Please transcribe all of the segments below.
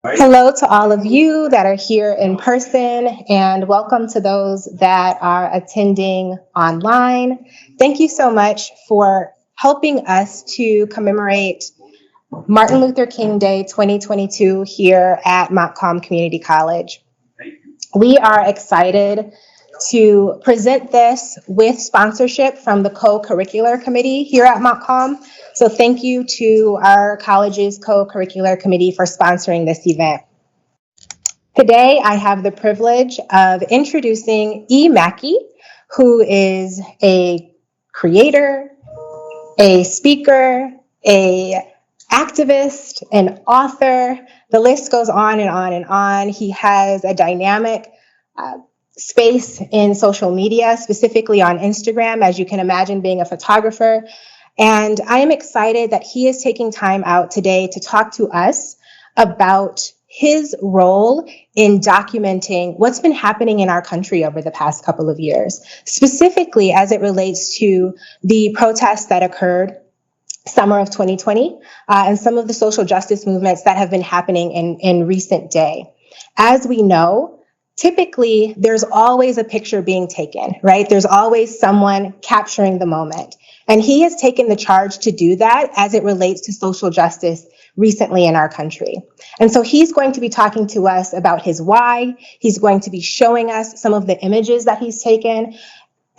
Hello to all of you that are here in person, and welcome to those that are attending online. Thank you so much for helping us to commemorate Martin Luther King Day 2022 here at Montcalm Community College. We are excited to present this with sponsorship from the co-curricular committee here at Montcalm. So thank you to our college's co-curricular committee for sponsoring this event. Today, I have the privilege of introducing Mackey, who is a creator, a speaker, a activist, an author. The list goes on and on and on. He has a dynamic space in social media, specifically on Instagram, as you can imagine, being a photographer. And I am excited that he is taking time out today to talk to us about his role in documenting what's been happening in our country over the past couple of years, specifically as it relates to the protests that occurred summer of 2020 and some of the social justice movements that have been happening in recent day. As we know, typically there's always a picture being taken, right? There's always someone capturing the moment. And he has taken the charge to do that as it relates to social justice recently in our country. And so he's going to be talking to us about his why. He's going to be showing us some of the images that he's taken.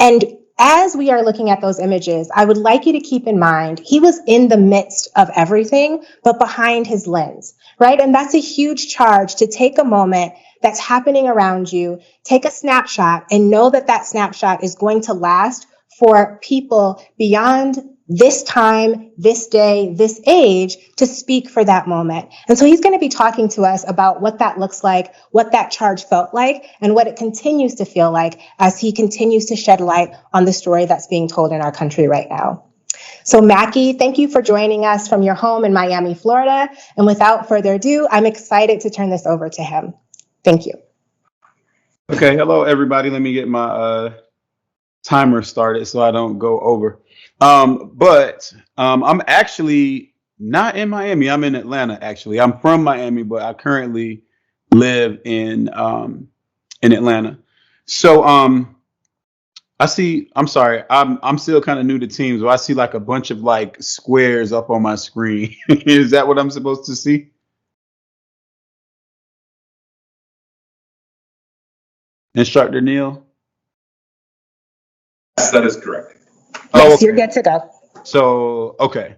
And as we are looking at those images, I would like you to keep in mind, he was in the midst of everything, but behind his lens, right? And that's a huge charge to take a moment that's happening around you, take a snapshot, and know that that snapshot is going to last for people beyond this time, this day, this age to speak for that moment. And so he's going to be talking to us about what that looks like, what that charge felt like, and what it continues to feel like as he continues to shed light on the story that's being told in our country right now. So Mackey, thank you for joining us from your home in Miami, Florida. And without further ado, I'm excited to turn this over to him. Thank you. Okay, hello everybody. Let me get my timer started so I don't go over. I'm actually not in Miami. I'm in Atlanta, actually. I'm from Miami, but I currently live in Atlanta. So I'm sorry, I'm still kind of new to Teams, so I see like a bunch of like squares up on my screen. Is that what I'm supposed to see? Instructor Neil? Yes, that is correct. Yes, you're good to go. So, okay.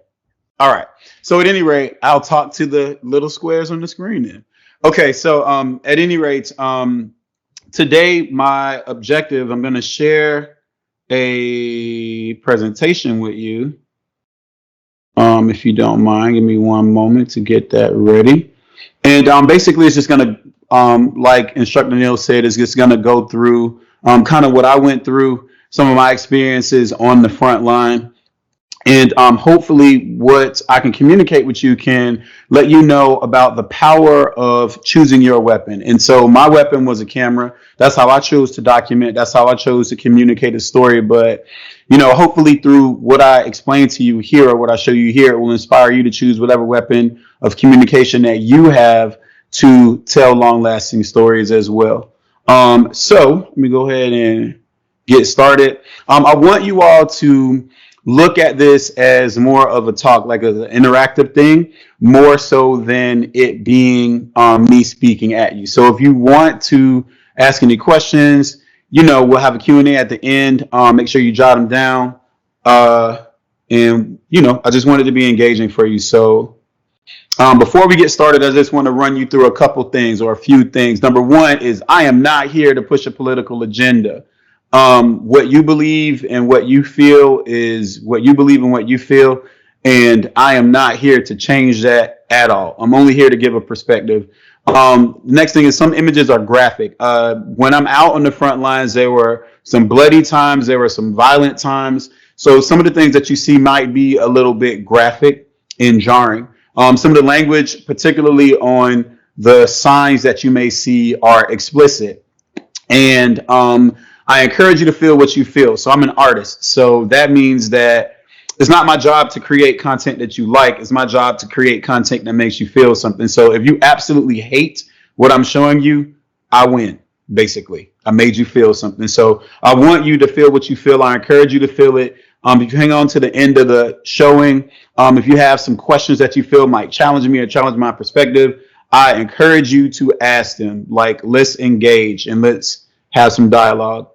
All right. So at any rate, I'll talk to the little squares on the screen then. Okay. So at any rate, today my objective, I'm going to share a presentation with you. If you don't mind, give me one moment to get that ready. And basically, it's just going to, like Instructor Neil said, it's just going to go through kind of what I went through, some of my experiences on the front line. And hopefully what I can communicate with you can let you know about the power of choosing your weapon. And so my weapon was a camera. That's how I chose to document. That's how I chose to communicate a story. But, you know, hopefully through what I explain to you here or what I show you here, it will inspire you to choose whatever weapon of communication that you have to tell long lasting stories as well. So let me go ahead and get started. I want you all to look at this as more of a talk, like an interactive thing, more so than it being me speaking at you. So if you want to ask any questions, you know, we'll have a Q&A at the end. Make sure you jot them down. And, you know, I just wanted to be engaging for you. So before we get started, I just want to run you through a couple things or a few things. Number one is I am not here to push a political agenda. What you believe and what you feel is what you believe and what you feel. And I am not here to change that at all. I'm only here to give a perspective. Next thing is some images are graphic. When I'm out on the front lines, there were some bloody times. There were some violent times. So some of the things that you see might be a little bit graphic and jarring. Some of the language, particularly on the signs that you may see, are explicit. And I encourage you to feel what you feel. So I'm an artist. So that means that it's not my job to create content that you like. It's my job to create content that makes you feel something. So if you absolutely hate what I'm showing you, I win. Basically, I made you feel something. So I want you to feel what you feel. I encourage you to feel it. If you hang on to the end of the showing, if you have some questions that you feel might challenge me or challenge my perspective, I encourage you to ask them. Like, let's engage and let's have some dialogue.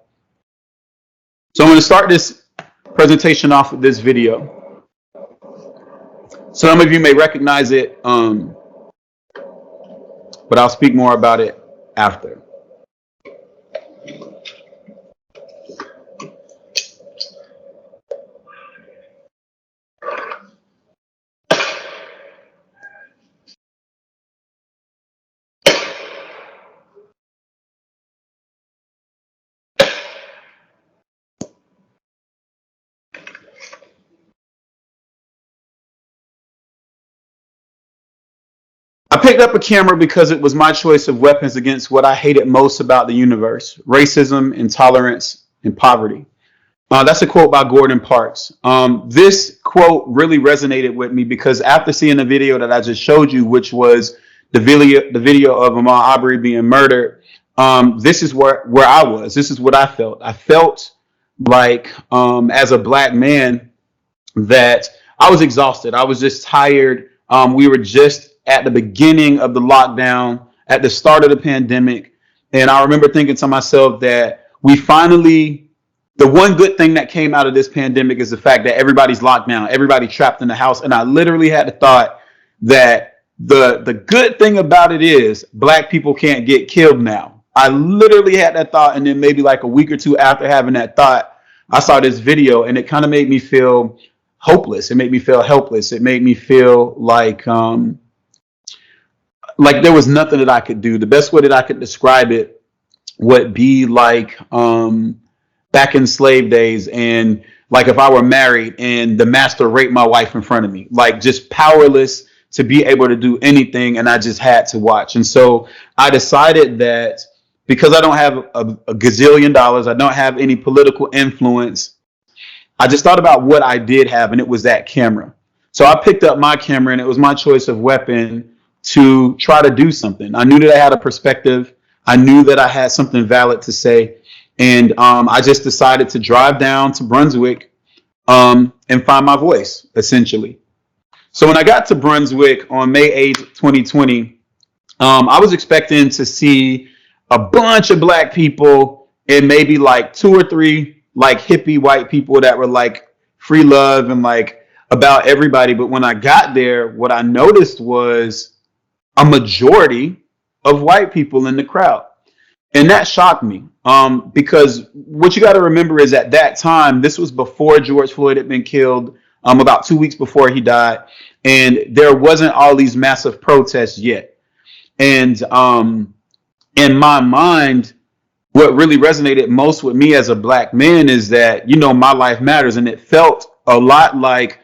So I'm going to start this presentation off with this video. Some of you may recognize it, but I'll speak more about it after. I picked up a camera because it was my choice of weapons against what I hated most about the universe: racism, intolerance, and poverty. That's a quote by Gordon Parks. This quote really resonated with me because after seeing the video that I just showed you, which was the video of Ahmaud Arbery being murdered, this is where I was. This is what I felt. I felt like, as a black man, that I was exhausted. I was just tired. We were just at the beginning of the lockdown, at the start of the pandemic. And I remember thinking to myself that the one good thing that came out of this pandemic is the fact that everybody's locked down, everybody trapped in the house. And I literally had the thought that the good thing about it is black people can't get killed now. I literally had that thought. And then maybe like a week or two after having that thought, I saw this video and it kind of made me feel hopeless. It made me feel helpless. It made me feel like there was nothing that I could do. The best way that I could describe it would be like back in slave days, and like if I were married and the master raped my wife in front of me, like just powerless to be able to do anything, and I just had to watch. And so I decided that because I don't have a gazillion dollars, I don't have any political influence, I just thought about what I did have, and it was that camera. So I picked up my camera, and it was my choice of weapon to try to do something. I knew that I had a perspective. I knew that I had something valid to say. And I just decided to drive down to Brunswick and find my voice, essentially. So when I got to Brunswick on May 8th, 2020, I was expecting to see a bunch of black people and maybe like 2 or 3 like hippie white people that were like free love and like about everybody. But when I got there, what I noticed was a majority of white people in the crowd. And that shocked me, because what you got to remember is at that time, this was before George Floyd had been killed, about 2 weeks before he died. And there wasn't all these massive protests yet. And in my mind, what really resonated most with me as a black man is that, my life matters. And it felt a lot like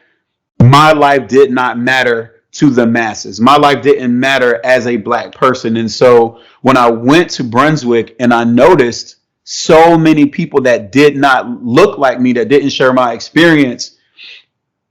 my life did not matter to the masses. My life didn't matter as a black person. And so when I went to Brunswick and I noticed so many people that did not look like me, that didn't share my experience,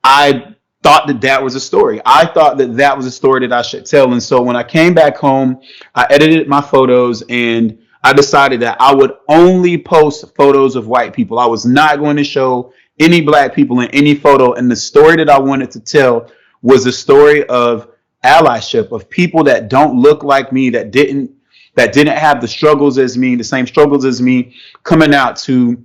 I thought that was a story. I thought that was a story that I should tell. And so when I came back home, I edited my photos and I decided that I would only post photos of white people. I was not going to show any black people in any photo. And the story that I wanted to tell was a story of allyship, of people that don't look like me, that didn't have the struggles as me, the same struggles as me, coming out to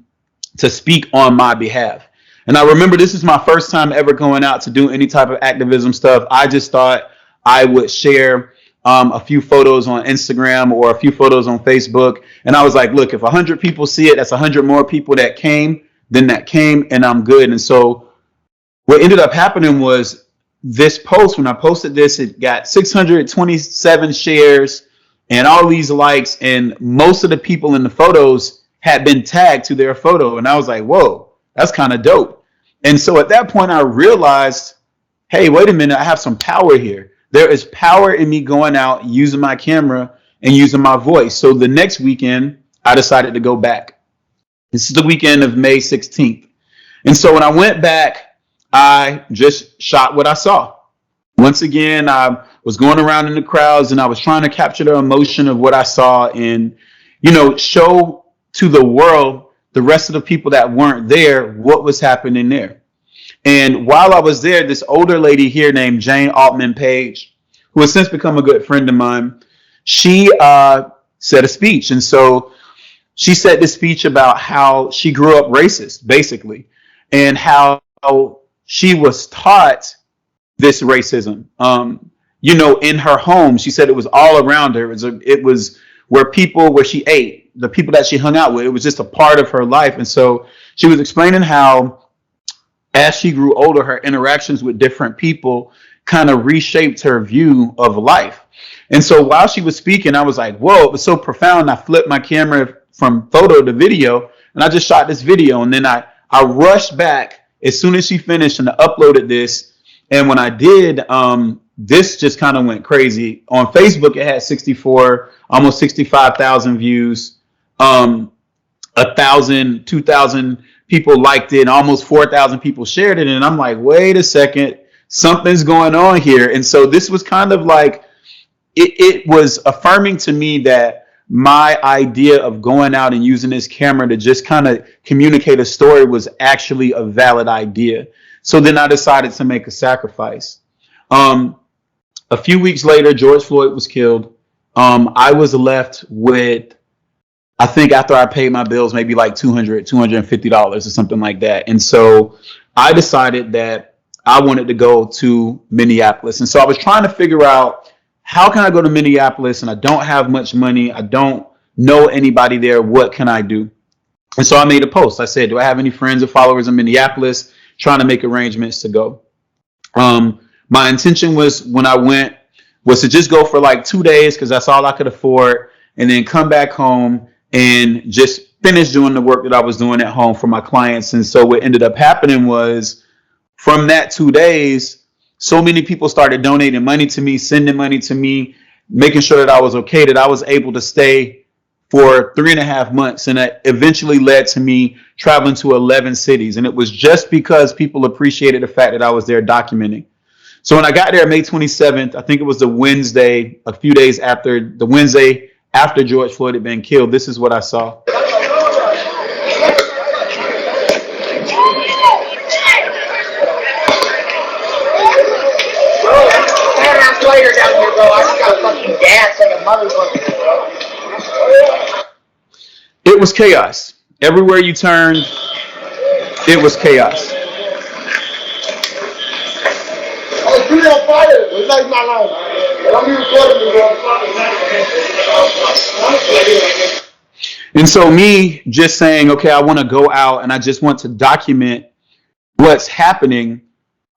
speak on my behalf. And I remember this is my first time ever going out to do any type of activism stuff. I just thought I would share a few photos on Instagram or a few photos on Facebook. And I was like, look, if 100 people see it, that's 100 more people that came, and I'm good. And so what ended up happening was, this post, when I posted this, it got 627 shares and all these likes, and most of the people in the photos had been tagged to their photo. And I was like, whoa, that's kind of dope. And so at that point I realized, hey, wait a minute, I have some power here. There is power in me going out, using my camera and using my voice. So the next weekend I decided to go back. This is the weekend of May 16th. And so when I went back, I just shot what I saw. Once again, I was going around in the crowds and I was trying to capture the emotion of what I saw and, show to the world, the rest of the people that weren't there, what was happening there. And while I was there, this older lady here named Jane Altman Page, who has since become a good friend of mine, she said a speech. And so she said this speech about how she grew up racist, basically, and how she was taught this racism. In her home, she said it was all around her. It was where she ate, the people that she hung out with. It was just a part of her life. And so she was explaining how, as she grew older, her interactions with different people kind of reshaped her view of life. And so while she was speaking, I was like, whoa, it was so profound. I flipped my camera from photo to video and I just shot this video. And then I rushed back as soon as she finished and I uploaded this. And when I did, this just kind of went crazy. On Facebook, it had almost 65,000 views. 1,000, 2,000 people liked it. Almost 4,000 people shared it. And I'm like, wait a second, something's going on here. And so this was kind of like, it was affirming to me that my idea of going out and using this camera to just kind of communicate a story was actually a valid idea. So then I decided to make a sacrifice. A few weeks later, George Floyd was killed. I was left with, I think after I paid my bills, maybe like $250 or something like that. And so I decided that I wanted to go to Minneapolis. And so I was trying to figure out, how can I go to Minneapolis and I don't have much money? I don't know anybody there. What can I do? And so I made a post. I said, do I have any friends or followers in Minneapolis? Trying to make arrangements to go. My intention was when I went was to just go for like 2 days because that's all I could afford, and then come back home and just finish doing the work that I was doing at home for my clients. And so what ended up happening was, from that 2 days, so many people started donating money to me, sending money to me, making sure that I was okay, that I was able to stay for 3.5 months. And that eventually led to me traveling to 11 cities. And it was just because people appreciated the fact that I was there documenting. So when I got there May 27th, I think it was the Wednesday, a few days after the Wednesday after George Floyd had been killed, this is what I saw. Later down here, bro. I just got fucking gas like a motherfucker. It was chaos. Everywhere you turned, it was chaos. Oh, dude on fire. It's like my life. Let me record it. And so me just saying, okay, I want to go out and I just want to document what's happening.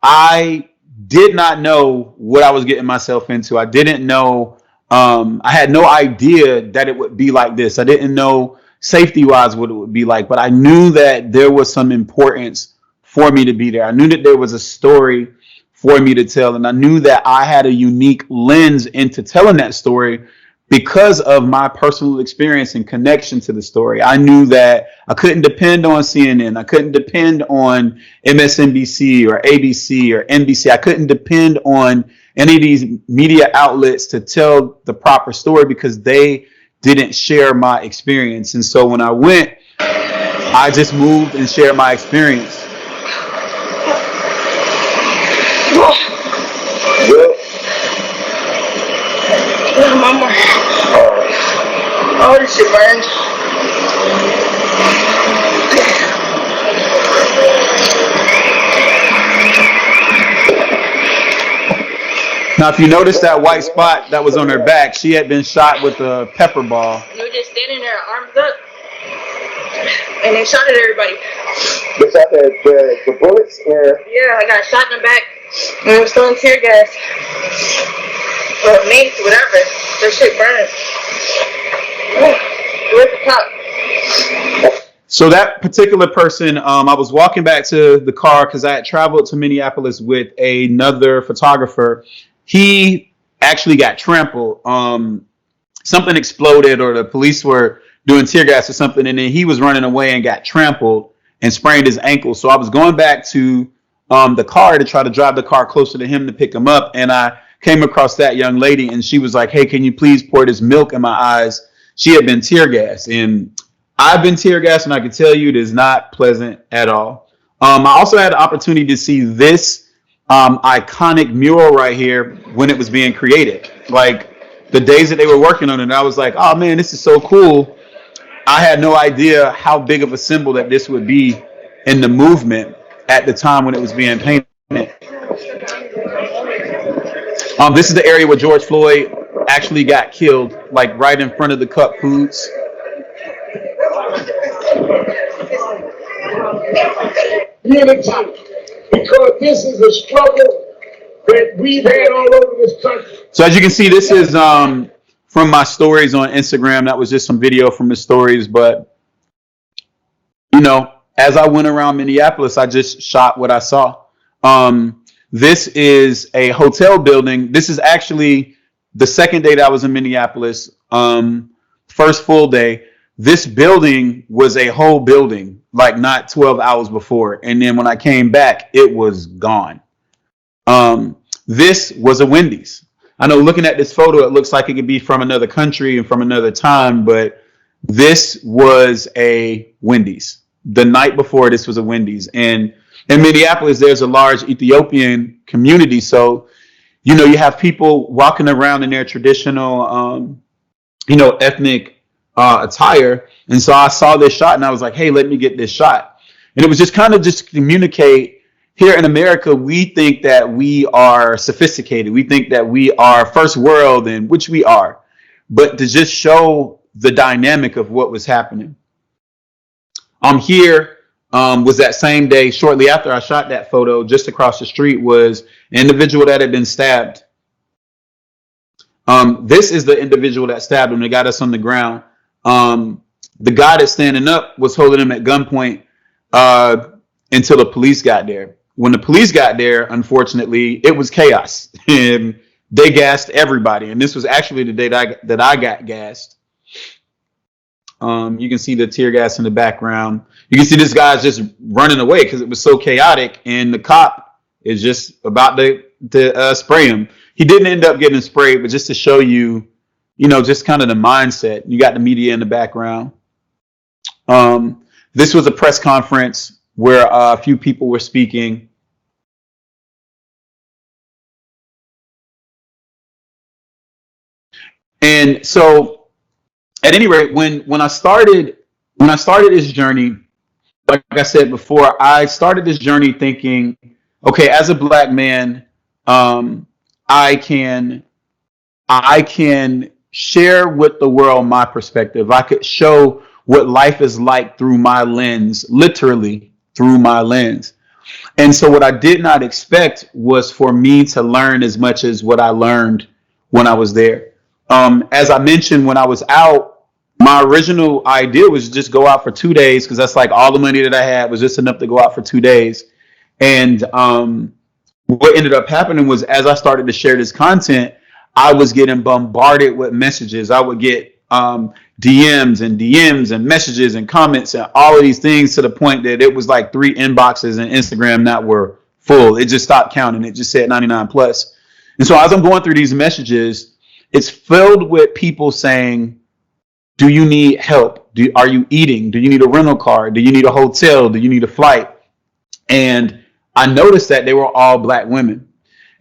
I did not know what I was getting myself into. I didn't know. I had no idea that it would be like this. I didn't know safety wise what it would be like, but I knew that there was some importance for me to be there. I knew that there was a story for me to tell. And I knew that I had a unique lens into telling that story because of my personal experience and connection to the story. I knew that I couldn't depend on CNN. I couldn't depend on MSNBC or ABC or NBC. I couldn't depend on any of these media outlets to tell the proper story because they didn't share my experience. And so when I went, I just moved and shared my experience. Mama. Oh, this shit burns. Now, if you notice that white spot that was on her back, she had been shot with a pepper ball. They were just standing there, arms up, and they shot at everybody. They shot the bullets? Yeah, I got shot in the back, and it was throwing tear gas. Or mace, whatever. That shit burned. Where's the top? So that particular person, I was walking back to the car because I had traveled to Minneapolis with another photographer. He actually got trampled. Something exploded or the police were doing tear gas or something, and then he was running away and got trampled and sprained his ankle. So I was going back to the car to try to drive the car closer to him to pick him up. And I came across that young lady, and she was like, "Hey, can you please pour this milk in my eyes?" She had been tear gassed, and I've been tear gassed, and I can tell you it is not pleasant at all. I also had the opportunity to see this iconic mural right here when it was being created. Like the days that they were working on it, I was like, "Oh man, this is so cool." I had no idea how big of a symbol that this would be in the movement at the time when it was being painted. This is the area where George Floyd actually got killed, like right in front of the Cup Foods. Unity, because this is a struggle that we've had all over this country. So as you can see, this is from my stories on Instagram. That was just some video from the stories, but you know, as I went around Minneapolis, I just shot what I saw. This is a hotel building. This is actually the second day that I was in Minneapolis. First full day. This building was a whole building, like not 12 hours before. And then when I came back, it was gone. This was a Wendy's. I know looking at this photo, it looks like it could be from another country and from another time, but this was a Wendy's. The night before, this was a Wendy's. And in Minneapolis, there's a large Ethiopian community. So, you know, you have people walking around in their traditional, ethnic attire. And so I saw this shot and I was like, hey, let me get this shot. And it was just kind of just communicate. Here in America, we think that we are sophisticated. We think that we are first world, and which we are. But to just show the dynamic of what was happening. Here was that same day, shortly after I shot that photo, just across the street was an individual that had been stabbed. This is the individual that stabbed him. They got us on the ground. The guy that's standing up was holding him at gunpoint until the police got there. When the police got there, unfortunately, it was chaos, and they gassed everybody. And this was actually the day that I got gassed. You can see the tear gas in the background. You can see this guy's just running away because it was so chaotic, and the cop is just about to spray him. He didn't end up getting sprayed, but just to show you, just kind of the mindset. You got the media in the background. This was a press conference where a few people were speaking. And so at any rate, when I started this journey, like I said before, I started this journey thinking, okay, as a black man, I can share with the world my perspective. I could show what life is like through my lens, literally through my lens. And so what I did not expect was for me to learn as much as what I learned when I was there. As I mentioned, when I was out, my original idea was just go out for 2 days, because that's like all the money that I had was just enough to go out for 2 days. And what ended up happening was, as I started to share this content, I was getting bombarded with messages. I would get DMs and messages and comments and all of these things, to the point that it was like 3 inboxes in Instagram that were full. It just stopped counting. It just said 99 plus. And so as I'm going through these messages, it's filled with people saying, do you need help? Are you eating? Do you need a rental car? Do you need a hotel? Do you need a flight? And I noticed that they were all black women.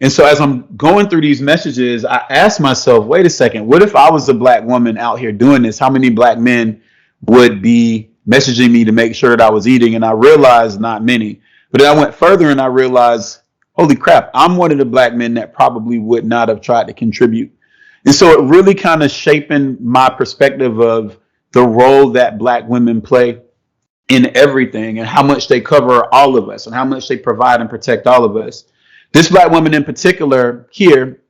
And so as I'm going through these messages, I asked myself, wait a second, what if I was a black woman out here doing this? How many black men would be messaging me to make sure that I was eating? And I realized not many. But then I went further and I realized, holy crap, I'm one of the black men that probably would not have tried to contribute. And so it really kind of shaping my perspective of the role that black women play in everything, and how much they cover all of us, and how much they provide and protect all of us. This black woman in particular here,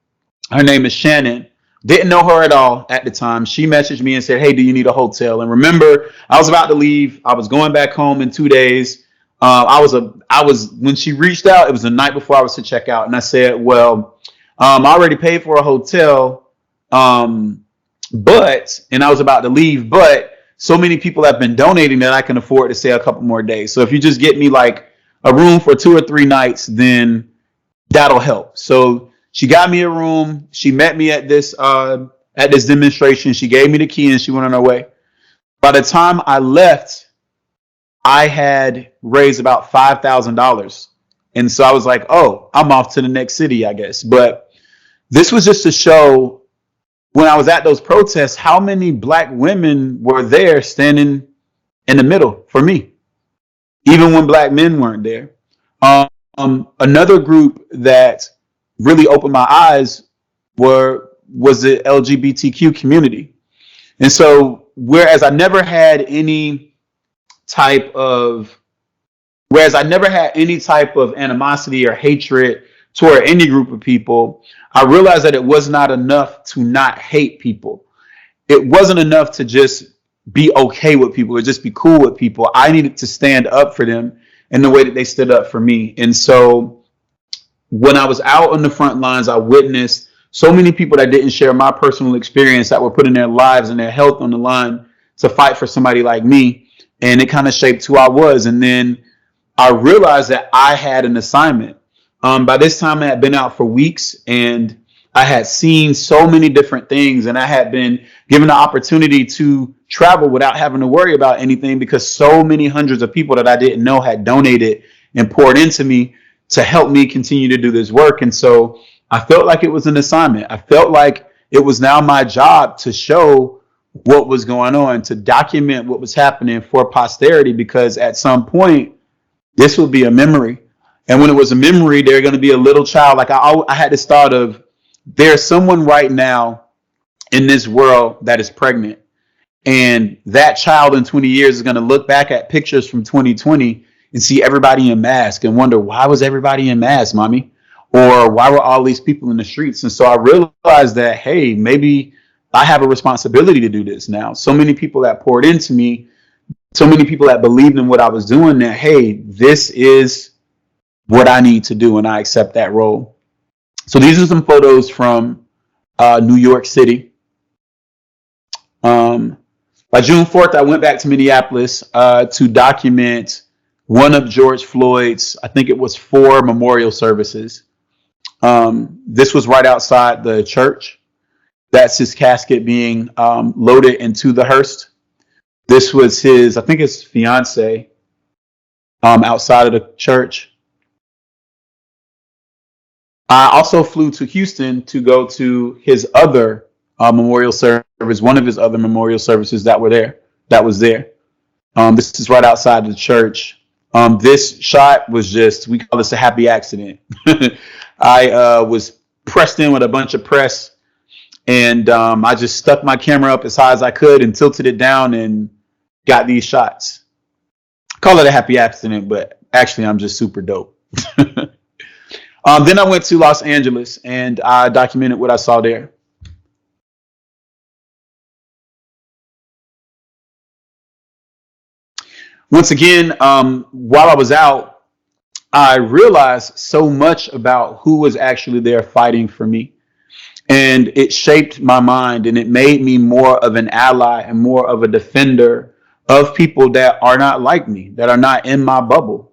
her name is Shannon. Didn't know her at all at the time. She messaged me and said, hey, do you need a hotel? And remember, I was about to leave. I was going back home in 2 days. I was when she reached out, it was the night before I was to check out. And I said, well, I already paid for a hotel. And I was about to leave, but so many people have been donating that I can afford to stay a couple more days. So if you just get me like a room for 2 or 3 nights, then that'll help. So she got me a room. She met me at this demonstration. She gave me the key and she went on her way. By the time I left, I had raised about $5,000. And so I was like, oh, I'm off to the next city, I guess. But this was just to show, when I was at those protests, how many black women were there standing in the middle for me, even when black men weren't there. Another group that really opened my eyes was the LGBTQ community. And so whereas I never had any type of animosity or hatred toward any group of people, I realized that it was not enough to not hate people. It wasn't enough to just be okay with people or just be cool with people. I needed to stand up for them in the way that they stood up for me. And so when I was out on the front lines, I witnessed so many people that didn't share my personal experience, that were putting their lives and their health on the line to fight for somebody like me. And it kind of shaped who I was. And then I realized that I had an assignment. By this time, I had been out for weeks and I had seen so many different things, and I had been given the opportunity to travel without having to worry about anything, because so many hundreds of people that I didn't know had donated and poured into me to help me continue to do this work. And so I felt like it was an assignment. I felt like it was now my job to show what was going on, to document what was happening for posterity, because at some point this will be a memory. And when it was a memory, there's going to be a little child. Like I had this thought of, there's someone right now in this world that is pregnant, and that child in 20 years is going to look back at pictures from 2020 and see everybody in masks and wonder, why was everybody in masks, mommy? Or why were all these people in the streets? And so I realized that, hey, maybe I have a responsibility to do this now. So many people that poured into me, so many people that believed in what I was doing, that, hey, this is what I need to do, and I accept that role. So these are some photos from New York City. By June 4th, I went back to Minneapolis to document one of George Floyd's, I think it was 4 memorial services. This was right outside the church. That's his casket being loaded into the hearse. This was his, I think his fiance, outside of the church. I also flew to Houston to go to his other memorial service, one of his other memorial services that was there. This is right outside the church. This shot was just, we call this a happy accident. I was pressed in with a bunch of press, and I just stuck my camera up as high as I could and tilted it down and got these shots. Call it a happy accident, but actually I'm just super dope. Then I went to Los Angeles and I documented what I saw there. Once again, while I was out, I realized so much about who was actually there fighting for me. And it shaped my mind, and it made me more of an ally and more of a defender of people that are not like me, that are not in my bubble,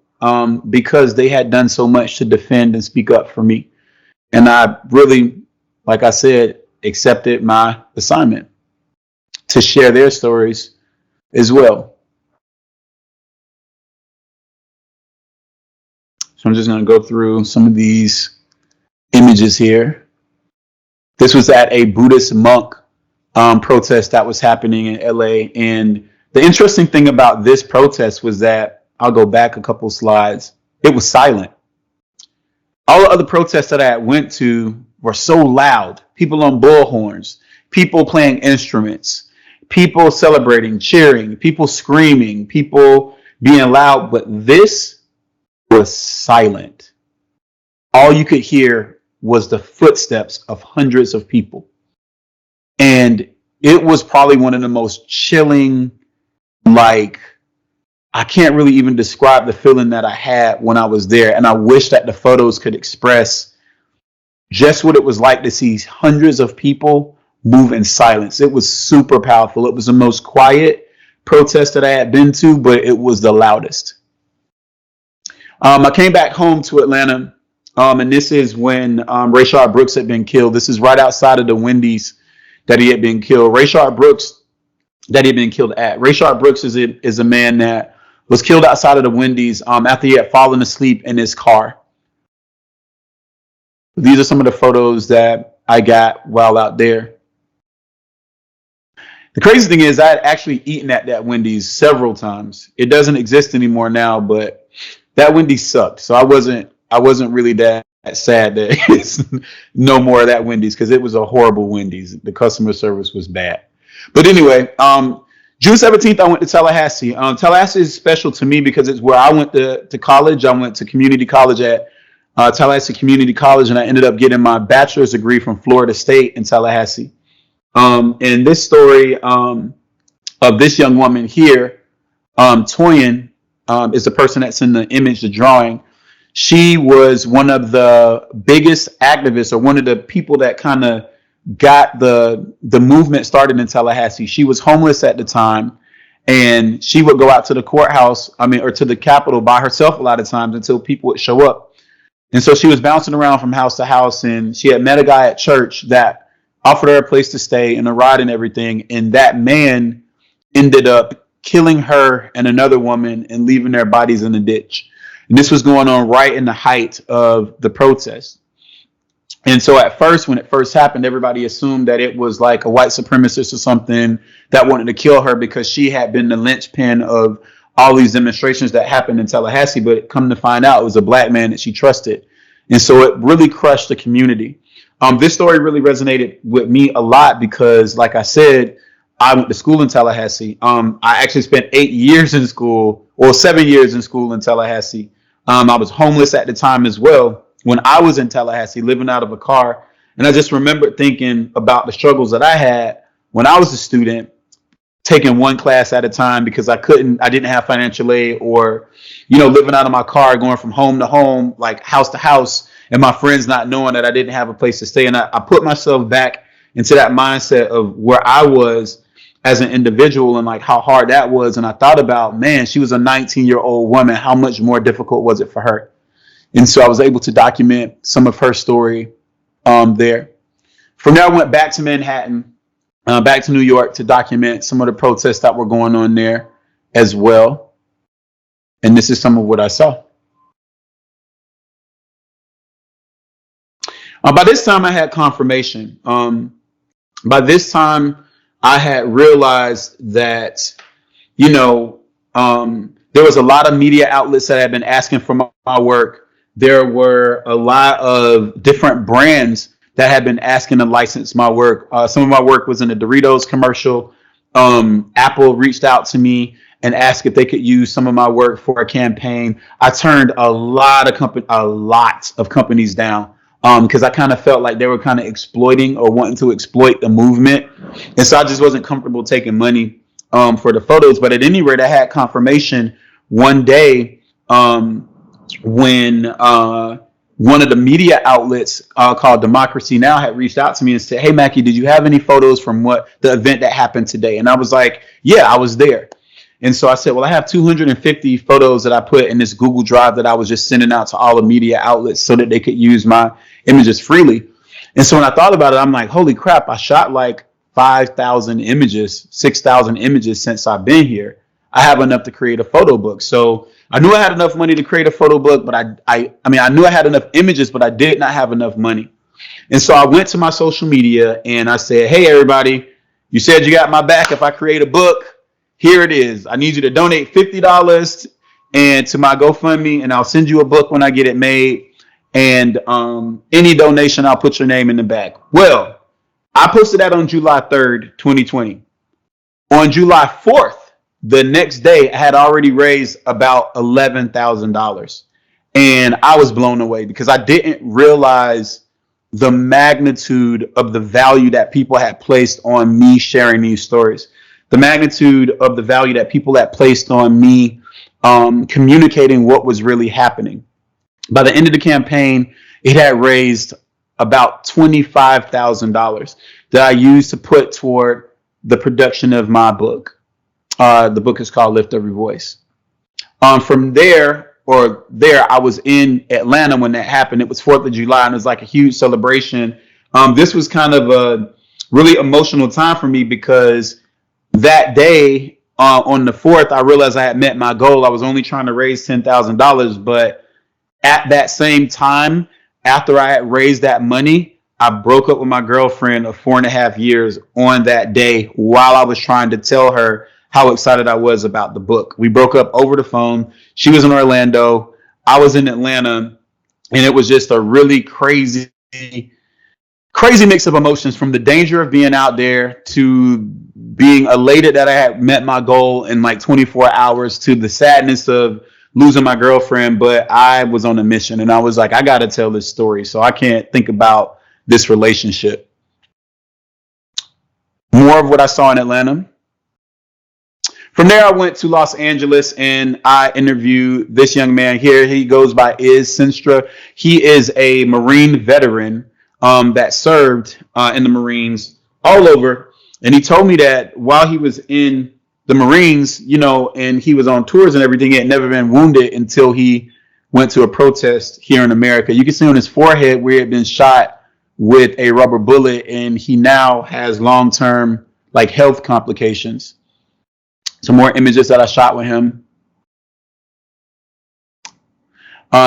because they had done so much to defend and speak up for me. And I really, like I said, accepted my assignment to share their stories as well. So I'm just going to go through some of these images here. This was at a Buddhist monk protest that was happening in LA. And the interesting thing about this protest was that, I'll go back a couple slides, it was silent. All the other protests that I went to were so loud. People on bullhorns, people playing instruments, people celebrating, cheering, people screaming, people being loud. But this was silent. All you could hear was the footsteps of hundreds of people. And it was probably one of the most chilling, like, I can't really even describe the feeling that I had when I was there. And I wish that the photos could express just what it was like to see hundreds of people move in silence. It was super powerful. It was the most quiet protest that I had been to, but it was the loudest. I came back home to Atlanta, and this is when Rayshard Brooks had been killed. This is right outside of the Wendy's that he had been killed. Rayshard Brooks that he had been killed at. Rayshard Brooks is a man that was killed outside of the Wendy's after he had fallen asleep in his car. These are some of the photos that I got while out there. The crazy thing is I had actually eaten at that Wendy's several times. It doesn't exist anymore now, but that Wendy's sucked. So I wasn't really that sad that it's no more of that Wendy's, because it was a horrible Wendy's. The customer service was bad. But anyway, June 17th, I went to Tallahassee. Tallahassee is special to me because it's where I went to college. I went to community college at Tallahassee Community College, and I ended up getting my bachelor's degree from Florida State in Tallahassee. And this story of this young woman here, Toyin, is the person that's in the image, the drawing. She was one of the biggest activists, or one of the people that kind of got the movement started in Tallahassee. She was homeless at the time, and she would go out to the courthouse, or to the Capitol by herself a lot of times until people would show up. And so she was bouncing around from house to house, and she had met a guy at church that offered her a place to stay and a ride and everything. And that man ended up killing her and another woman and leaving their bodies in the ditch. And this was going on right in the height of the protest. And so at first, when it first happened, everybody assumed that it was like a white supremacist or something that wanted to kill her because she had been the linchpin of all these demonstrations that happened in Tallahassee. But come to find out, it was a black man that she trusted. And so it really crushed the community. This story really resonated with me a lot because, like I said, I went to school in Tallahassee. I actually spent 8 years in school, or 7 years in school in Tallahassee. I was homeless at the time as well when I was in Tallahassee, living out of a car. And I just remembered thinking about the struggles that I had when I was a student, taking one class at a time because I didn't have financial aid, or, living out of my car, going from home to home, like house to house, and my friends not knowing that I didn't have a place to stay. And I put myself back into that mindset of where I was as an individual and like how hard that was. And I thought about, man, she was a 19-year-old woman. How much more difficult was it for her? And so I was able to document some of her story there. From there, I went back to Manhattan, back to New York, to document some of the protests that were going on there as well. And this is some of what I saw. By this time, I had confirmation. By this time, I had realized that, there was a lot of media outlets that had been asking for my work. There were a lot of different brands that had been asking to license my work. Some of my work was in a Doritos commercial. Apple reached out to me and asked if they could use some of my work for a campaign. I turned a lot of companies down because I kind of felt like they were kind of exploiting or wanting to exploit the movement. And so I just wasn't comfortable taking money for the photos. But at any rate, I had confirmation one day when one of the media outlets called Democracy Now! Had reached out to me and said, "Hey, Mackey, did you have any photos from the event that happened today?" And I was like, "Yeah, I was there." And so I said, well, I have 250 photos that I put in this Google Drive that I was just sending out to all the media outlets so that they could use my images freely. And so when I thought about it, I'm like, holy crap, I shot like 5,000 images, 6,000 images since I've been here. I have enough to create a photo book. So I knew I had enough money to create a photo book, but I knew I had enough images, but I did not have enough money. And so I went to my social media and I said, hey, everybody, you said you got my back if I create a book. Here it is. I need you to donate $50 and to my GoFundMe, and I'll send you a book when I get it made. And any donation, I'll put your name in the back. Well, I posted that on July 3rd, 2020. On July 4th, the next day, I had already raised about $11,000. And I was blown away because I didn't realize the magnitude of the value that people had placed on me sharing these stories. The magnitude of the value that people had placed on me communicating what was really happening. By the end of the campaign, it had raised about $25,000 that I used to put toward the production of my book. The book is called Lift Every Voice. From there, I was in Atlanta when that happened. It was 4th of July, and it was like a huge celebration. This was kind of a really emotional time for me because that day on the 4th, I realized I had met my goal. I was only trying to raise $10,000, but at that same time, after I had raised that money, I broke up with my girlfriend of 4.5 years on that day while I was trying to tell her how excited I was about the book. We broke up over the phone. She was in Orlando. I was in Atlanta. And it was just a really crazy mix of emotions, from the danger of being out there to being elated that I had met my goal in like 24 hours to the sadness of losing my girlfriend. But I was on a mission, and I was like, I got to tell this story, so I can't think about this relationship. More of what I saw in Atlanta. From there, I went to Los Angeles and I interviewed this young man here. He goes by Iz Sinstra. He is a Marine veteran that served in the Marines all over. And he told me that while he was in the Marines, and he was on tours and everything, he had never been wounded until he went to a protest here in America. You can see on his forehead where he had been shot with a rubber bullet, and he now has long-term health complications. Some more images that I shot with him.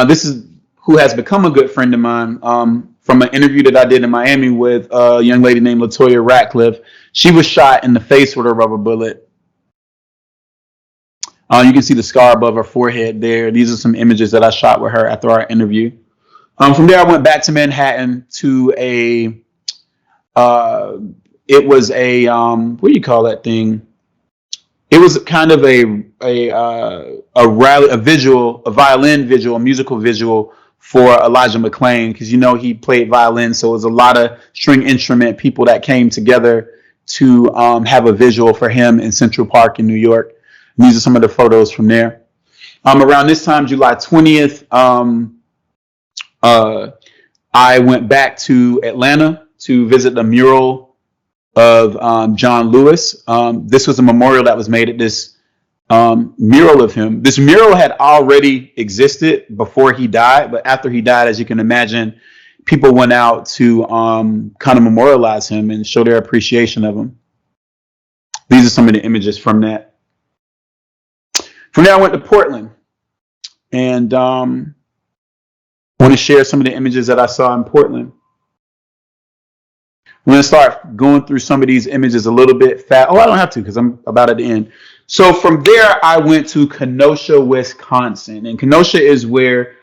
This is who has become a good friend of mine from an interview that I did in Miami with a young lady named Latoya Ratcliffe. She was shot in the face with a rubber bullet. You can see the scar above her forehead there. These are some images that I shot with her after our interview. From there, I went back to Manhattan to what do you call that thing? It was kind of a rally, a violin visual, a musical visual for Elijah McClain, because he played violin, so it was a lot of string instrument people that came together to have a visual for him in Central Park in New York. And these are some of the photos from there. Around this time, July 20th, I went back to Atlanta to visit the mural of John Lewis. This was a memorial that was made at this mural of him. This mural had already existed before he died, but after he died, as you can imagine, people went out to kind of memorialize him and show their appreciation of him. These are some of the images from that. From there, I went to Portland, and I want to share some of the images that I saw in Portland. I'm going to start going through some of these images a little bit fast. Oh, I don't have to because I'm about at the end. So from there, I went to Kenosha, Wisconsin. And Kenosha is where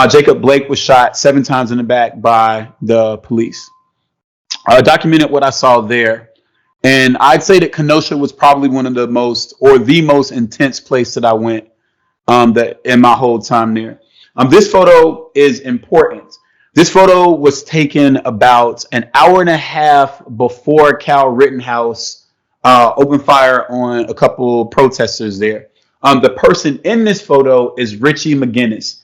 Jacob Blake was shot 7 times in the back by the police. I documented what I saw there. And I'd say that Kenosha was probably one of the most intense place that I went that in my whole time there. This photo is important. This photo was taken about an hour and a half before Cal Rittenhouse opened fire on a couple protesters there. The person in this photo is Richie McGinnis.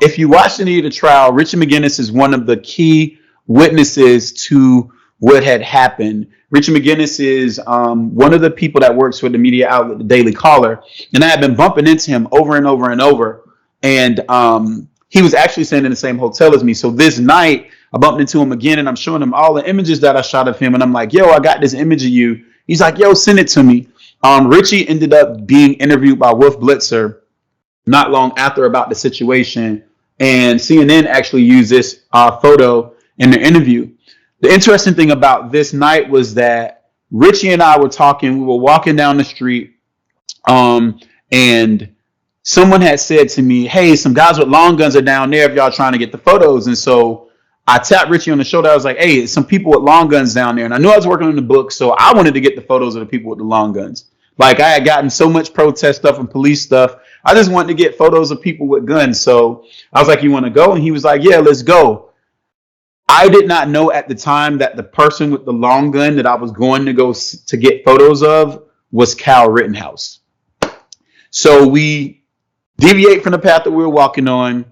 If you watched any of the trial, Richie McGinnis is one of the key witnesses to what had happened. Richie McGinnis is one of the people that works for the media outlet, the Daily Caller, and I had been bumping into him over and over and over. And he was actually staying in the same hotel as me. So this night, I bumped into him again, and I'm showing him all the images that I shot of him. And I'm like, yo, I got this image of you. He's like, yo, send it to me. Richie ended up being interviewed by Wolf Blitzer not long after about the situation. And CNN actually used this photo in their interview. The interesting thing about this night was that Richie and I were talking. We were walking down the street, and someone had said to me, hey, some guys with long guns are down there if y'all trying to get the photos. And so I tapped Richie on the shoulder. I was like, hey, some people with long guns down there. And I knew I was working on the book, so I wanted to get the photos of the people with the long guns. Like, I had gotten so much protest stuff and police stuff. I just wanted to get photos of people with guns. So I was like, you want to go? And he was like, yeah, let's go. I did not know at the time that the person with the long gun that I was going to go to get photos of was Cal Rittenhouse. So we deviate from the path that we were walking on.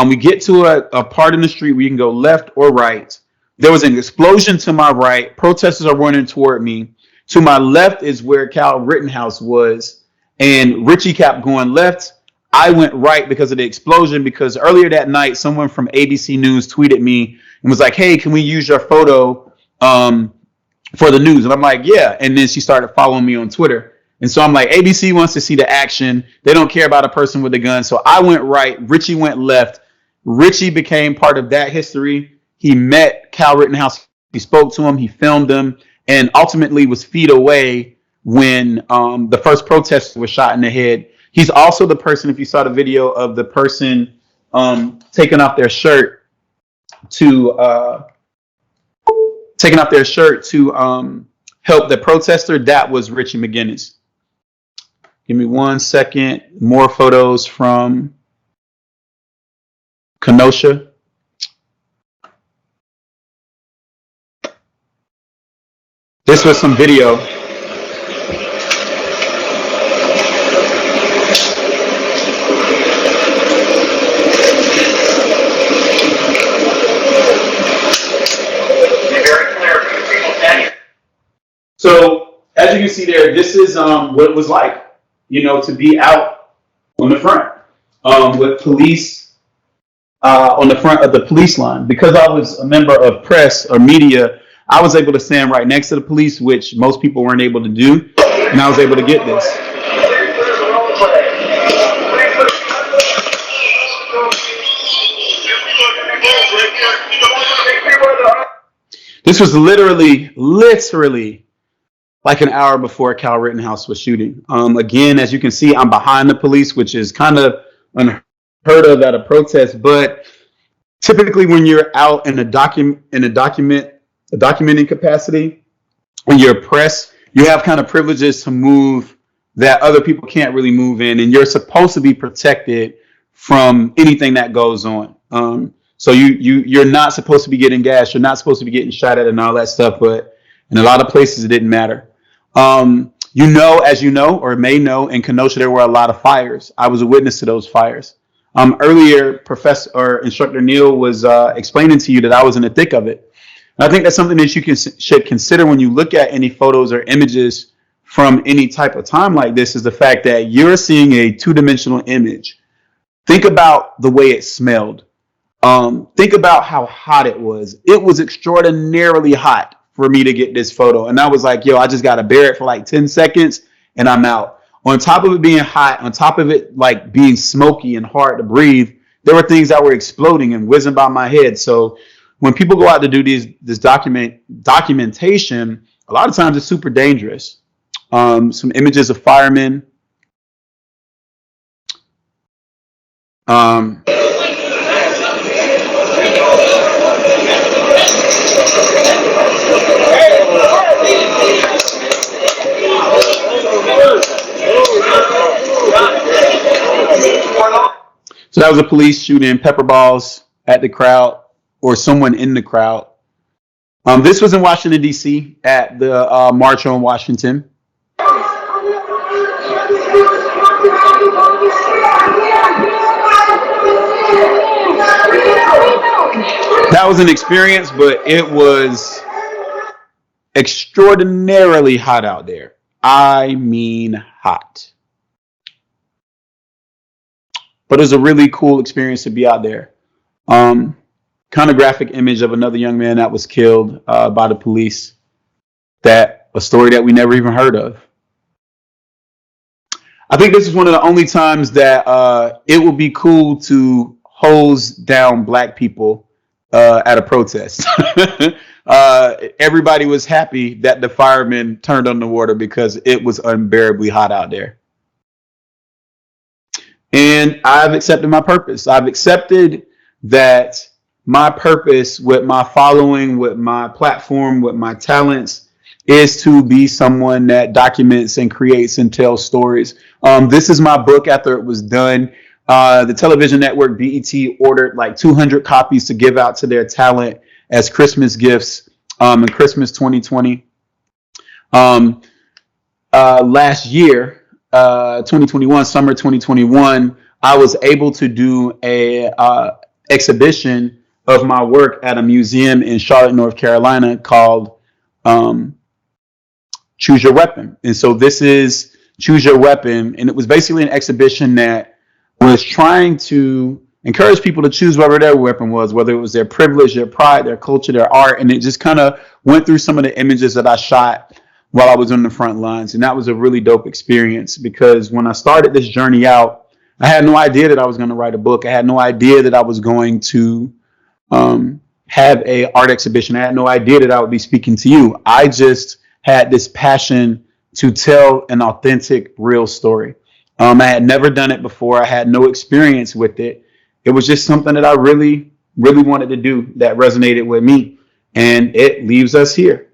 We get to a part in the street where you can go left or right. There was an explosion to my right. Protesters are running toward me. To my left is where Cal Rittenhouse was. And Richie kept going left. I went right because of the explosion, because earlier that night, someone from ABC News tweeted me and was like, hey, can we use your photo for the news? And I'm like, yeah. And then she started following me on Twitter. And so I'm like, ABC wants to see the action. They don't care about a person with a gun. So I went right. Richie went left. Richie became part of that history. He met Cal Rittenhouse. He spoke to him. He filmed him, and ultimately was feet away when the first protester was shot in the head. He's also the person, if you saw the video of the person taking off their shirt to help the protester, that was Richie McGinnis. Give me 1 second. More photos from Kenosha. This was some video. So as you can see there, this is what it was like, to be out on the front with police on the front of the police line. Because I was a member of press or media, I was able to stand right next to the police, which most people weren't able to do, and I was able to get this. This was literally like an hour before Cal Rittenhouse was shooting. Again, as you can see, I'm behind the police, which is kind of unheard of at a protest. But typically, when you're out in a documenting capacity, when you're press, you have kind of privileges to move that other people can't really move in, and you're supposed to be protected from anything that goes on. So you're not supposed to be getting gassed, you're not supposed to be getting shot at and all that stuff. But in a lot of places, it didn't matter. As you know, or may know, in Kenosha, there were a lot of fires. I was a witness to those fires. Earlier, Instructor Neal was explaining to you that I was in the thick of it. And I think that's something that you should consider when you look at any photos or images from any type of time like this, is the fact that you're seeing a two-dimensional image. Think about the way it smelled. Think about how hot it was. It was extraordinarily hot for me to get this photo. And I was like, I just got to bear it for like 10 seconds and I'm out. On top of it being hot, on top of it like being smoky and hard to breathe, there were things that were exploding and whizzing by my head. So when people go out to do this documentation, a lot of times it's super dangerous. Some images of firemen. So that was a police shooting pepper balls at the crowd or someone in the crowd. This was in Washington, D.C. at the March on Washington. That was an experience, but it was extraordinarily hot out there. I mean hot. But it was a really cool experience to be out there. Kind of graphic image of another young man that was killed by the police. A story that we never even heard of. I think this is one of the only times that it would be cool to hose down black people at a protest. Everybody was happy that the firemen turned on the water because it was unbearably hot out there. And I've accepted my purpose. I've accepted that my purpose with my following, with my platform, with my talents is to be someone that documents and creates and tells stories. This is my book after it was done. The television network BET ordered like 200 copies to give out to their talent as Christmas gifts in Christmas 2020. Last year, 2021, summer 2021, I was able to do a exhibition of my work at a museum in Charlotte, North Carolina called Choose Your Weapon. And so this is Choose Your Weapon. And it was basically an exhibition that was trying to encourage people to choose whatever their weapon was, whether it was their privilege, their pride, their culture, their art. And it just kind of went through some of the images that I shot while I was on the front lines. And that was a really dope experience, because when I started this journey out, I had no idea that I was going to write a book. I had no idea that I was going to have a art exhibition. I had no idea that I would be speaking to you. I just had this passion to tell an authentic, real story. I had never done it before. I had no experience with it. It was just something that I really, really wanted to do that resonated with me. And it leaves us here.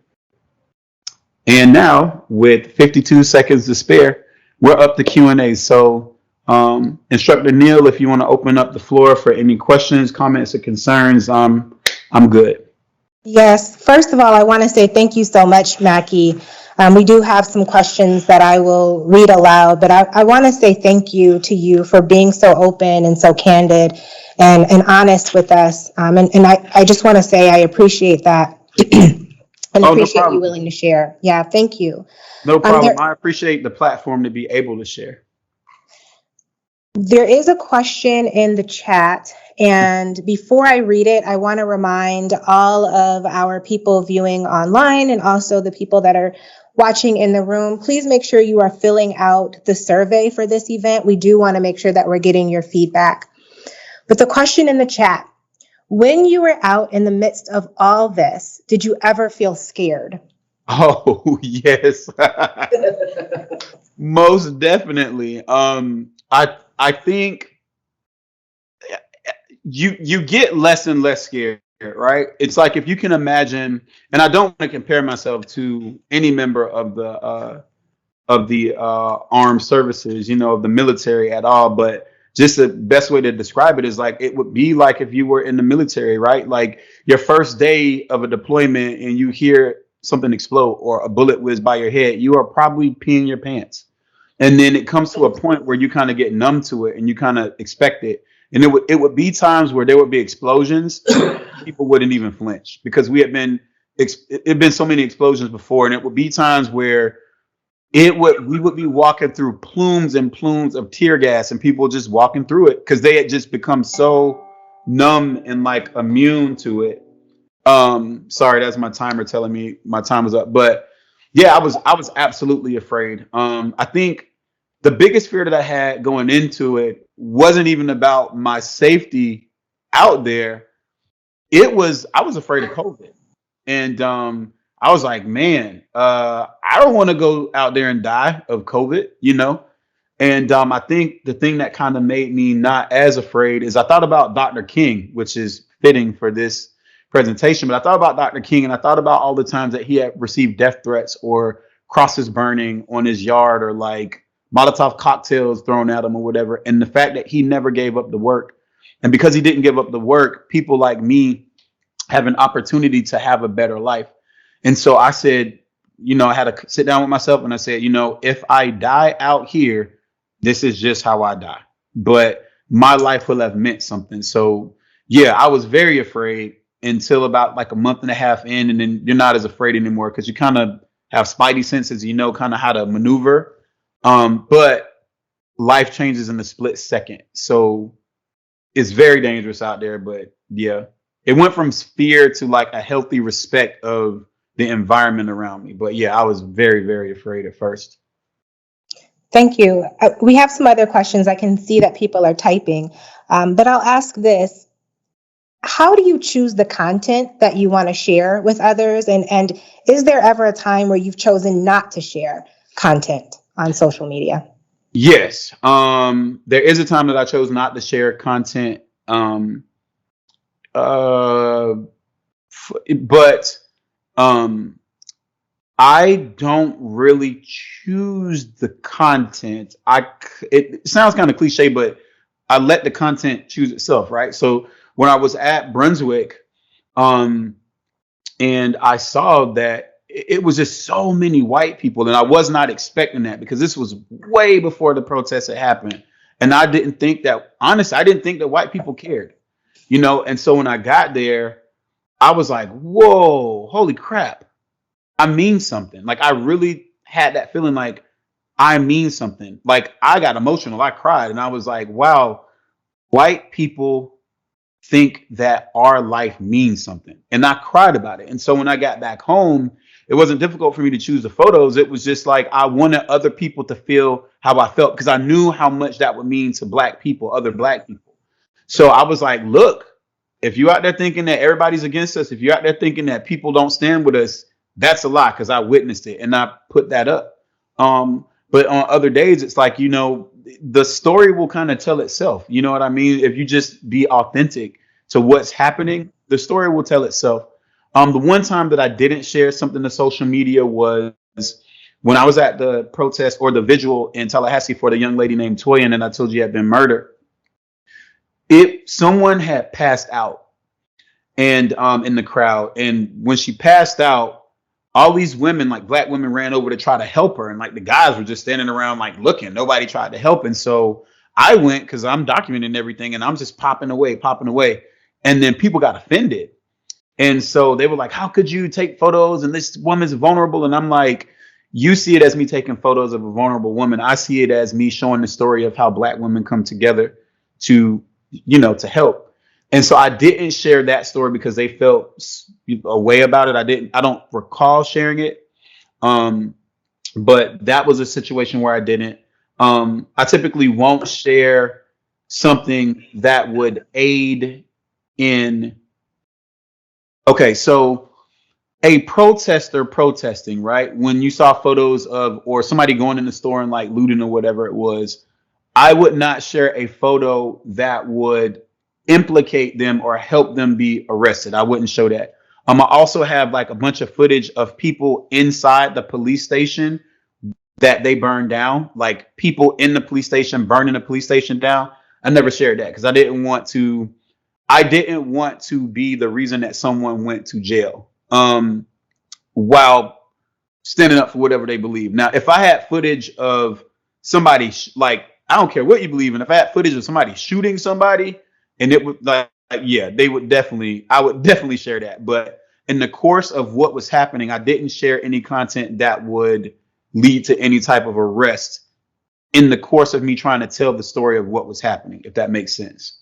And now, with 52 seconds to spare, we're up to Q&A. So, Instructor Neil, if you want to open up the floor for any questions, comments, or concerns, I'm good. Yes. First of all, I want to say thank you so much, Mackey. We do have some questions that I will read aloud, but I want to say thank you to you for being so open and so candid and honest with us. And I just want to say I appreciate that and Oh, no appreciate you problem. willing to share. Yeah, thank you. No problem. There, I appreciate the platform to be able to share. there is a question in the chat, and before I read it, I want to remind all of our people viewing online and also the people that are watching in the room, please make sure you are filling out the survey for this event. We do want to make sure that we're getting your feedback. But the question in the chat, when you were out in the midst of all this, did you ever feel scared? Oh, yes. Most definitely. I think you get less and less scared, right? It's like, if you can imagine, and I don't want to compare myself to any member of the armed services, of the military at all, but just the best way to describe it is like, it would be like if you were in the military, right? Like your first day of a deployment and you hear something explode or a bullet whiz by your head, you are probably peeing your pants. And then it comes to a point where you kind of get numb to it and you kind of expect it. And it would be times where there would be explosions, people wouldn't even flinch, because it had been so many explosions before, and it would be times where we would be walking through plumes and plumes of tear gas and people just walking through it because they had just become so numb and like immune to it. Sorry, that's my timer telling me my time is up. But yeah, I was absolutely afraid. I think the biggest fear that I had going into it wasn't even about my safety out there. I was afraid of COVID. And I was like, man, I don't want to go out there and die of COVID. And I think the thing that kind of made me not as afraid is I thought about Dr. King, which is fitting for this presentation. But I thought about Dr. King, and I thought about all the times that he had received death threats or crosses burning on his yard, or like Molotov cocktails thrown at him or whatever. And the fact that he never gave up the work. And because he didn't give up the work, people like me have an opportunity to have a better life. And so I said, I had to sit down with myself and I said, if I die out here, this is just how I die. But my life will have meant something. So yeah, I was very afraid until about like a month and a half in, and then you're not as afraid anymore because you kind of have spidey senses, kind of how to maneuver. But life changes in a split second. So it's very dangerous out there. But yeah, it went from fear to like a healthy respect of the environment around me. But yeah, I was very, very afraid at first. Thank you. We have some other questions. I can see that people are typing, but I'll ask this. How do you choose the content that you want to share with others? And is there ever a time where you've chosen not to share content on social media? Yes. There is a time that I chose not to share content. But I don't really choose the content. It sounds kind of cliche, but I let the content choose itself, right? So when I was at Brunswick, and I saw that it was just so many white people, and I was not expecting that because this was way before the protests had happened. And I didn't think that, honestly, I didn't think that white people cared, And so when I got there, I was like, whoa, holy crap. I mean something. Like I really had that feeling like I mean something. Like, I got emotional. I cried, and I was like, wow, white people think that our life means something. And I cried about it. And so when I got back home, it wasn't difficult for me to choose the photos. It was just like I wanted other people to feel how I felt, because I knew how much that would mean to black people, other black people. So I was like, look, if you out there thinking that everybody's against us, if you're out there thinking that people don't stand with us, that's a lie, because I witnessed it and I put that up. But on other days, it's like, the story will kind of tell itself. You know what I mean? If you just be authentic to what's happening, the story will tell itself. The one time that I didn't share something to social media was when I was at the protest or the vigil in Tallahassee for the young lady named Toyin, and I told you had been murdered. If someone had passed out and in the crowd, and when she passed out, all these women, like black women, ran over to try to help her, and like the guys were just standing around like looking. Nobody tried to help. And so I went, because I'm documenting everything, and I'm just popping away. And then people got offended. And so they were like, how could you take photos and this woman's vulnerable? And I'm like, you see it as me taking photos of a vulnerable woman. I see it as me showing the story of how black women come together to help. And so I didn't share that story because they felt a way about it. I don't recall sharing it. But that was a situation where I didn't. I typically won't share something that would aid in. Okay, so a protester protesting, right? When you saw photos of, or somebody going in the store and like looting or whatever it was, I would not share a photo that would implicate them or help them be arrested. I wouldn't show that. I also have like a bunch of footage of people inside the police station that they burned down, like people in the police station burning the police station down. I never shared that because I didn't want to be the reason that someone went to jail while standing up for whatever they believe. Now, if I had footage of somebody like, I don't care what you believe in, if I had footage of somebody shooting somebody, and it would yeah, I would definitely share that. But in the course of what was happening, I didn't share any content that would lead to any type of arrest in the course of me trying to tell the story of what was happening, if that makes sense.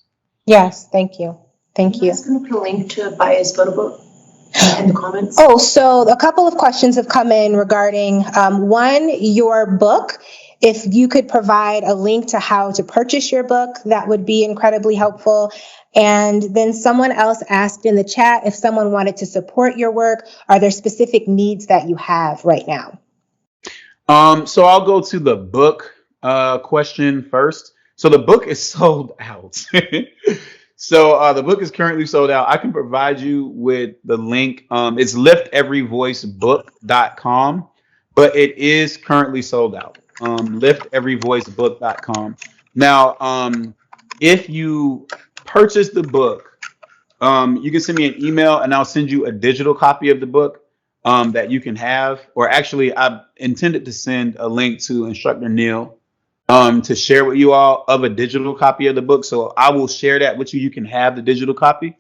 Yes, thank you. Thank you. I was going to put a link to Baya's photo book in the comments. Oh, so a couple of questions have come in regarding one, your book. If you could provide a link to how to purchase your book, that would be incredibly helpful. And then someone else asked in the chat if someone wanted to support your work, are there specific needs that you have right now? So I'll go to the book question first. So the book is sold out. So the book is currently sold out. I can provide you with the link. It's lifteveryvoicebook.com, but it is currently sold out. Lifteveryvoicebook.com. Now, if you purchase the book, you can send me an email and I'll send you a digital copy of the book that you can have. Or actually, I intended to send a link to Instructor Neil to share with you all of a digital copy of the book. So I will share that with you. You can have the digital copy.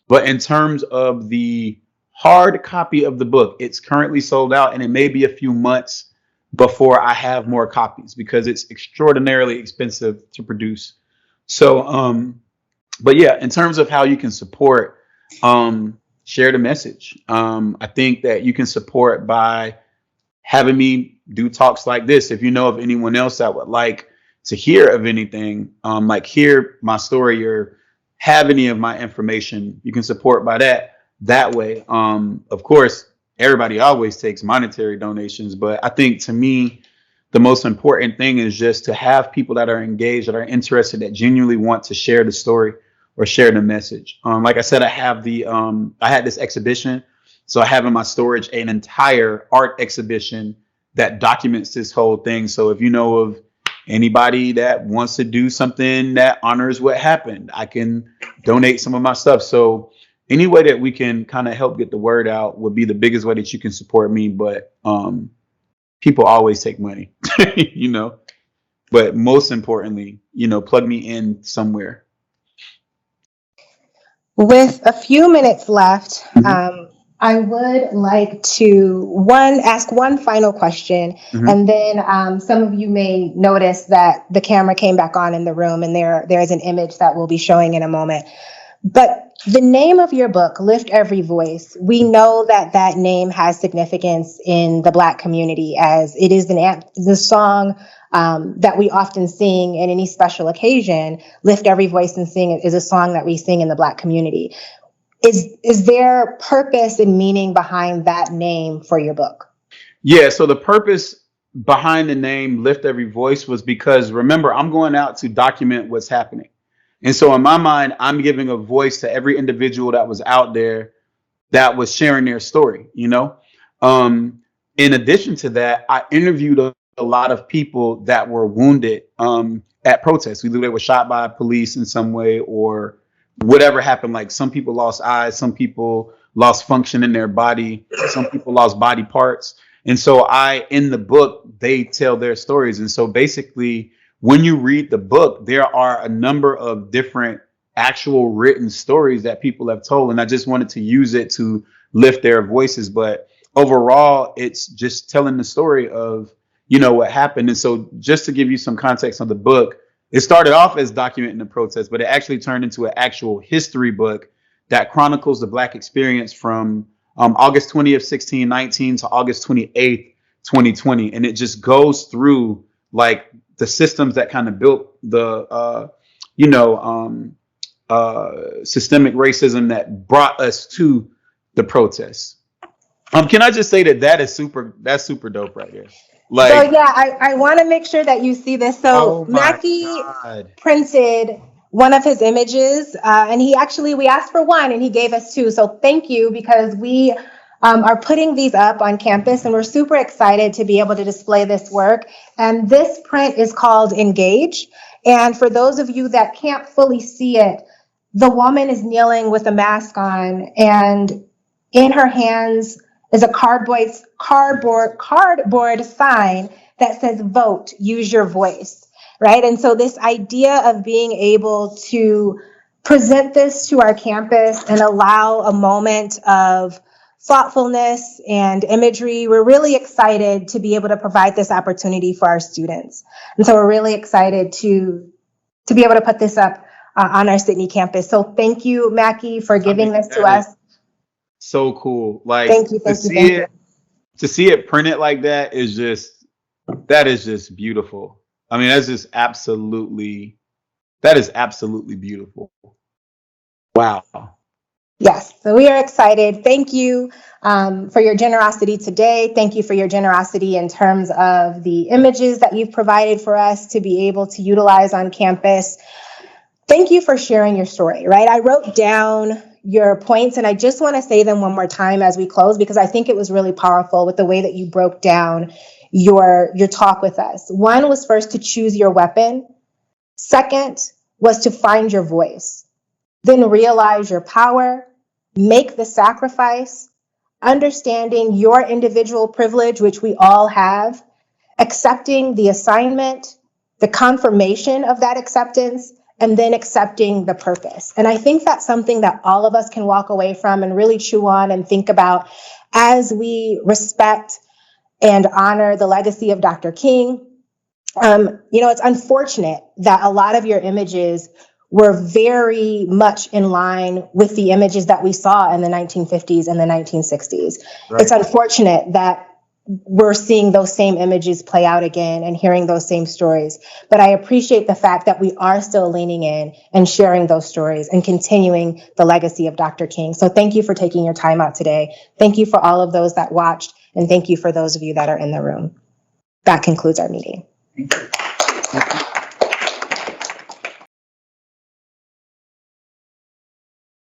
But in terms of the hard copy of the book, it's currently sold out, and it may be a few months before I have more copies because it's extraordinarily expensive to produce. So, but yeah, in terms of how you can support, share the message. I think that you can support by having me do talks like this. If you know of anyone else that would like to hear of anything, like hear my story or have any of my information, you can support by that way. Of course, everybody always takes monetary donations, but I think to me, the most important thing is just to have people that are engaged, that are interested, that genuinely want to share the story or share the message. Like I said, I had this exhibition. So I have in my storage an entire art exhibition that documents this whole thing. So if you know of anybody that wants to do something that honors what happened, I can donate some of my stuff. So any way that we can kind of help get the word out would be the biggest way that you can support me. But people always take money, but most importantly, plug me in somewhere. With a few minutes left, I would like to ask one final question, Mhm. and then some of you may notice that the camera came back on in the room, and there is an image that we'll be showing in a moment. But the name of your book, Lift Every Voice, we know that that name has significance in the Black community, as it is the song that we often sing in any special occasion. Lift Every Voice and Sing is a song that we sing in the Black community. Is there purpose and meaning behind that name for your book? Yeah, so the purpose behind the name Lift Every Voice was because, remember, I'm going out to document what's happening. And so in my mind, I'm giving a voice to every individual that was out there that was sharing their story, you know? In addition to that, I interviewed a lot of people that were wounded at protests. Either they were shot by police in some way or whatever happened. Like some people lost eyes, some people lost function in their body, some people lost body parts. And so in the book, they tell their stories. And so basically, when you read the book, there are a number of different actual written stories that people have told. And I just wanted to use it to lift their voices. But overall, it's just telling the story of, what happened. And so just to give you some context on the book, it started off as documenting the protest, but it actually turned into an actual history book that chronicles the Black experience from August 20th, 1619 to August 28th, 2020. And it just goes through like the systems that kind of built the, systemic racism that brought us to the protests. Can I just say that's super dope right there. So Like, yeah, I want to make sure that you see this. So oh my Mackey God. printed one of his images, and we asked for one, and he gave us two. So thank you, because we are putting these up on campus, and we're super excited to be able to display this work. And this print is called Engage. And for those of you that can't fully see it, the woman is kneeling with a mask on, and in her hands is a cardboard sign that says vote, use your voice, right? And so this idea of being able to present this to our campus and allow a moment of thoughtfulness and imagery, we're really excited to be able to provide this opportunity for our students. And so we're really excited to be able to put this up on our Sydney campus. So thank you, Mackey, for giving this to us. So cool. Like Thank you. to see it printed like that is just beautiful. I mean, that is absolutely beautiful. Wow. Yes, so we are excited. Thank you for your generosity today. Thank you for your generosity in terms of the images that you've provided for us to be able to utilize on campus. Thank you for sharing your story, right? I wrote down your points, and I just want to say them one more time as we close, because I think it was really powerful with the way that you broke down your talk with us. One was first to choose your weapon. Second was to find your voice. Then realize your power, make the sacrifice, understanding your individual privilege, which we all have, accepting the assignment, the confirmation of that acceptance, and then accepting the purpose. And I think that's something that all of us can walk away from and really chew on and think about as we respect and honor the legacy of Dr. King. It's unfortunate that a lot of your images were very much in line with the images that we saw in the 1950s and the 1960s. Right. It's unfortunate that we're seeing those same images play out again and hearing those same stories. But I appreciate the fact that we are still leaning in and sharing those stories and continuing the legacy of Dr. King. So thank you for taking your time out today. Thank you for all of those that watched, and thank you for those of you that are in the room. That concludes our meeting. Thank you.